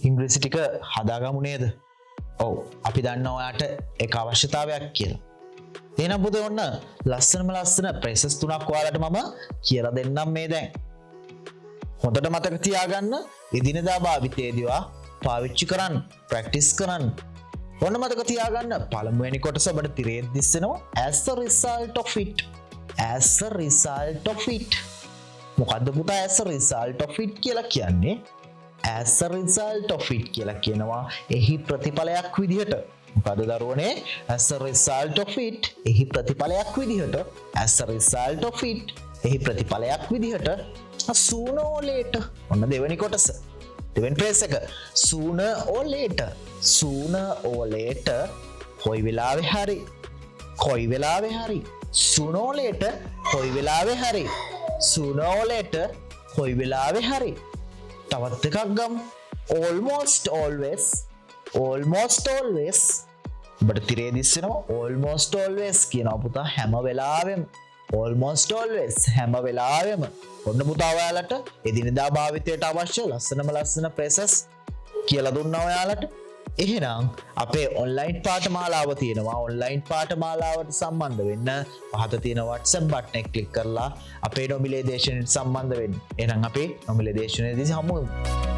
ඉංග්‍රීසි ටික හදාගමු නේද? ඔව් අපි දන්නවා ඔයාට ඒක අවශ්‍යතාවයක් කියලා. එහෙනම් පුතේ ඔන්න ලස්සන ප්‍රෙසස් තුනක් ඔයාලට මම කියලා දෙන්නම් මේ දැන්. හොඳට මතක තියාගන්න එදිනෙදා භාවිතයේදී ඔයා පාවිච්චි කරන්න, ප්‍රැක්ටිස් කරන්න. ඔන්න මතක තියාගන්න පළමුවෙනි කොටස ඔබට තිරේ දිස්සෙනවා as a result of it. as a result of it. මොකද්ද පුතා as a result of it කියලා කියන්නේ? as a result of it කියලා කියනවා එහි ප්‍රතිඵලයක් විදිහට. මොකද දරුවනේ as a result of it එහි ප්‍රතිඵලයක් විදිහට as a result of it එහි ප්‍රතිඵලයක් විදිහට sooner or later ඔන්න දෙවෙනි කොටස දෙවෙනි ප්‍රේස් එක sooner or later කොයි වෙලාවෙ හරි sooner or later කොයි වෙලාවෙ හරි sooner or later කොයි වෙලාවෙ හරි තවත් එකක් ගමු almost always ඔබට තිරේ දිස්සෙනවා almost always කියනවා පුතා හැම වෙලාවෙම almost always හැම වෙලාවෙම ඔන්න පුතා ඔයාලට එදිනෙදා භාවිතයට අවශ්‍ය ලස්සන ප්‍රෙසස් කියලා දුන්නා ඔයාලට. එහෙනම් අපේ ඔන්ලයින් පාඨමාලාව තියෙනවා. ඔන්ලයින් පාඨමාලාවට සම්බන්ධ වෙන්න පහත තියෙන WhatsApp බටන් එක ක්ලික් කරලා අපේ නොමිලේ දේශනෙට සම්බන්ධ වෙන්න. එහෙනම් අපේ නොමිලේ දේශනෙදී හමු වෙමු.